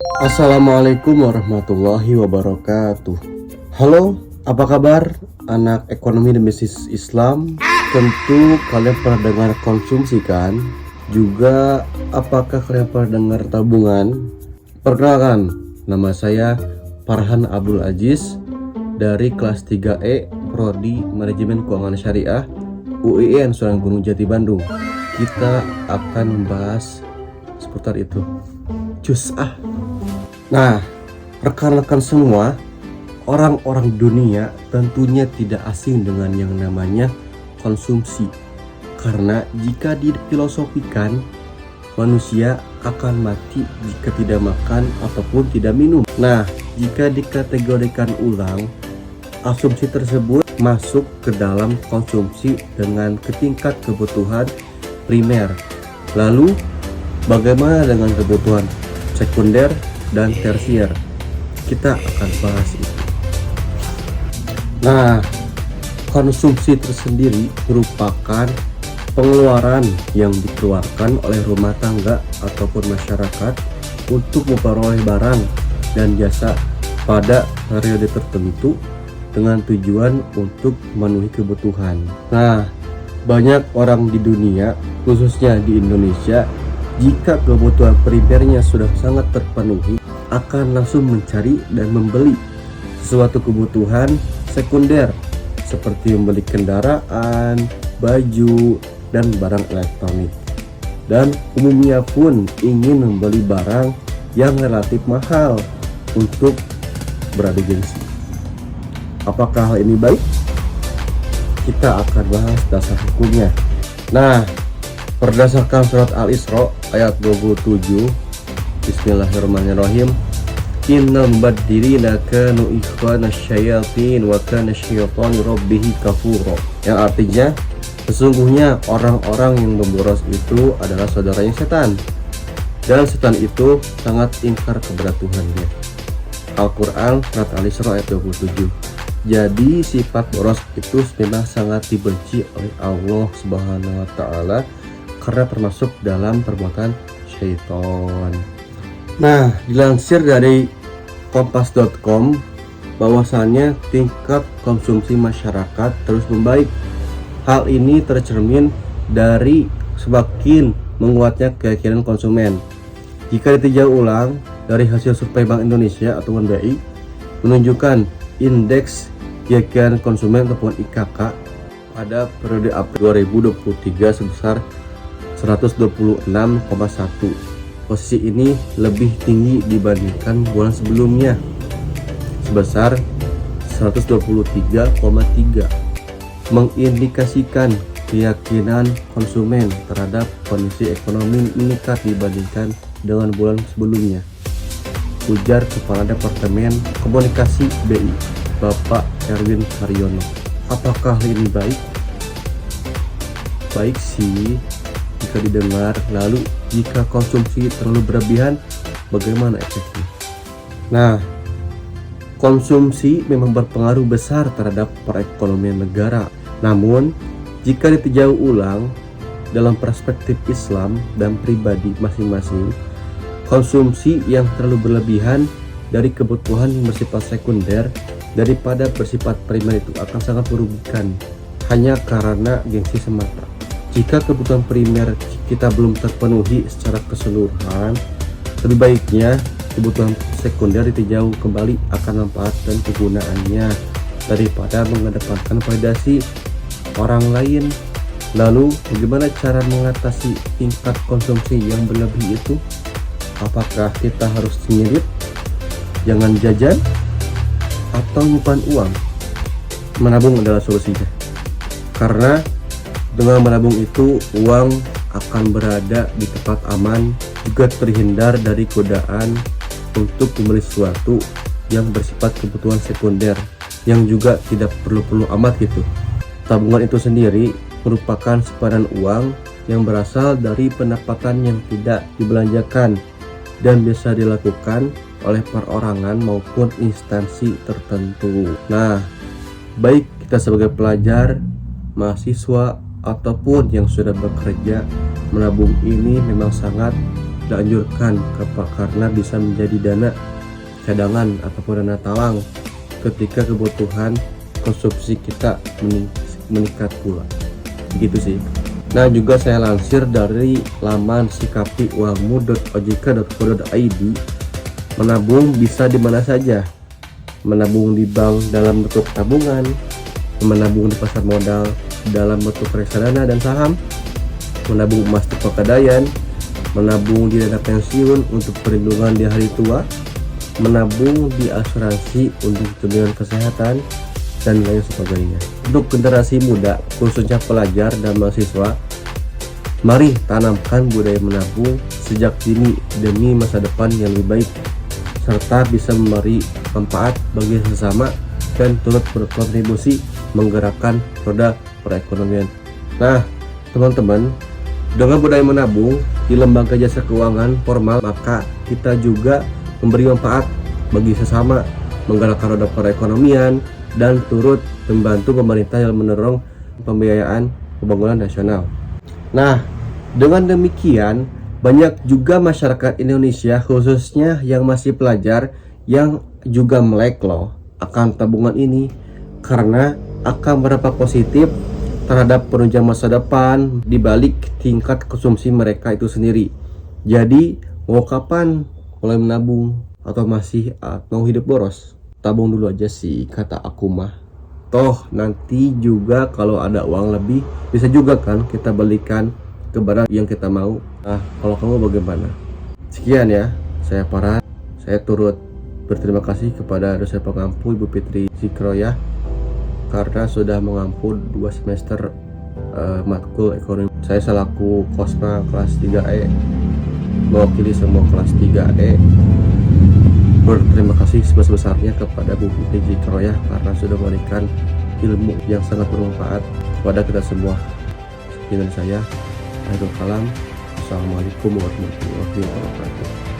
Assalamualaikum warahmatullahi wabarakatuh. Halo, apa kabar anak ekonomi dan bisnis Islam? Tentu kalian pernah dengar konsumsi kan? Juga apakah kalian pernah dengar tabungan? Perkenalkan, nama saya Farhan Abdul Aziz dari kelas 3E Prodi Manajemen Keuangan Syariah UIN Sunan Gunung Jati Bandung. Kita akan membahas seputar itu. Cus ah. Nah, rekan-rekan semua, orang-orang dunia tentunya tidak asing dengan yang namanya konsumsi. Karena jika difilosofikan, manusia akan mati jika tidak makan ataupun tidak minum. Nah, jika dikategorikan ulang, asumsi tersebut masuk ke dalam konsumsi dengan tingkat kebutuhan primer. Lalu, bagaimana dengan kebutuhan sekunder dan tersier? Kita akan bahas itu. Nah, konsumsi tersendiri merupakan pengeluaran yang dikeluarkan oleh rumah tangga ataupun masyarakat untuk memperoleh barang dan jasa pada periode tertentu dengan tujuan untuk memenuhi kebutuhan. Nah, banyak orang di dunia, khususnya di Indonesia, jika kebutuhan primernya sudah sangat terpenuhi, akan langsung mencari dan membeli sesuatu kebutuhan sekunder seperti membeli kendaraan, baju, dan barang elektronik. Dan umumnya pun ingin membeli barang yang relatif mahal untuk beradu gengsi. Apakah hal ini baik? Kita akan bahas dasar hukumnya. Nah, berdasarkan surat Al-Isra ayat 27, Bismillahirrahmanirrahim, innal mubadirina kanu ikhwana syayatin wa kana syaitanu rabbihi kafura, yang artinya sesungguhnya orang-orang yang memboros itu adalah saudaranya setan, dan setan itu sangat ingkar kepada Tuhannya. Al-Quran surat Al-Isra ayat 27. Jadi sifat boros itu memang sangat dibenci oleh Allah Subhanahu wa Ta'ala karena termasuk dalam perbuatan syaitan. Nah, dilansir dari kompas.com bahwasannya tingkat konsumsi masyarakat terus membaik. Hal ini tercermin dari semakin menguatnya keyakinan konsumen. Jika ditinjau ulang dari hasil survei Bank Indonesia atau BI menunjukkan indeks keyakinan konsumen ataupun IKK pada periode April 2023 sebesar 126,1. Posisi ini lebih tinggi dibandingkan bulan sebelumnya sebesar 123,3, mengindikasikan keyakinan konsumen terhadap kondisi ekonomi meningkat dibandingkan dengan bulan sebelumnya, ujar Kepala Departemen Komunikasi BI, Bapak Erwin Haryono. Apakah ini baik? Baik sih jika didengar. Lalu jika konsumsi terlalu berlebihan, bagaimana efeknya? Nah, konsumsi memang berpengaruh besar terhadap perekonomian negara. Namun, jika ditinjau ulang dalam perspektif Islam dan pribadi masing-masing, konsumsi yang terlalu berlebihan dari kebutuhan yang bersifat sekunder daripada bersifat primer itu akan sangat merugikan hanya karena gengsi semata. Jika kebutuhan primer kita belum terpenuhi secara keseluruhan, lebih baiknya kebutuhan sekunder ditinjau kembali akan manfaat dan kegunaannya daripada mengedepankan validasi orang lain. Lalu bagaimana cara mengatasi tingkat konsumsi yang berlebih itu? Apakah kita harus ngirit, jangan jajan, atau nyimpan uang? Menabung adalah solusinya, karena dengan menabung itu uang akan berada di tempat aman, juga terhindar dari godaan untuk membeli sesuatu yang bersifat kebutuhan sekunder yang juga tidak perlu amat gitu. Tabungan itu sendiri merupakan simpanan uang yang berasal dari pendapatan yang tidak dibelanjakan dan bisa dilakukan oleh perorangan maupun instansi tertentu. Nah, baik kita sebagai pelajar, mahasiswa, ataupun yang sudah bekerja, menabung ini memang sangat dianjurkan karena bisa menjadi dana cadangan ataupun dana talang ketika kebutuhan konsumsi kita meningkat pula. Begitu sih. Nah, juga saya lansir dari laman sikapiuangmu.ojk.co.id, menabung bisa di mana saja. Menabung di bank dalam bentuk tabungan, menabung di pasar modal dalam bentuk reksadana dan saham, menabung emas di pegadaian, menabung di dana pensiun untuk perlindungan di hari tua, menabung di asuransi untuk jaminan kesehatan, dan lain sebagainya. Untuk generasi muda, khususnya pelajar dan mahasiswa, mari tanamkan budaya menabung sejak dini demi masa depan yang lebih baik, serta bisa memberi manfaat bagi sesama dan turut berkontribusi menggerakkan roda perekonomian. Nah, teman-teman, dengan budaya menabung di lembaga jasa keuangan formal, maka kita juga memberi manfaat bagi sesama, menggerakkan roda perekonomian, dan turut membantu pemerintah dalam mendorong pembiayaan pembangunan nasional. Nah, dengan demikian, banyak juga masyarakat Indonesia, khususnya yang masih pelajar, yang juga melek loh akan tabungan ini, karena akan berdampak positif terhadap penunjang masa depan di balik tingkat konsumsi mereka itu sendiri. Jadi, mau kapan mulai menabung atau masih mau hidup boros? Tabung dulu aja sih, kata aku mah. Toh nanti juga kalau ada uang lebih, bisa juga kan kita belikan ke barang yang kita mau. Nah, kalau kamu bagaimana? Sekian ya, saya Farhan. Saya turut berterima kasih kepada dosen pengampu Ibu Fitri Zikroyah karena sudah mengampu 2 semester matkul ekonomi. Saya selaku Kosma kelas 3E, mewakili semua kelas 3E, berterima kasih sebesar-besarnya kepada Bu Fitri Zikroyah karena sudah memberikan ilmu yang sangat bermanfaat kepada kita semua. Sekian dari saya, Akhirul Kalam. Assalamualaikum warahmatullahi wabarakatuh.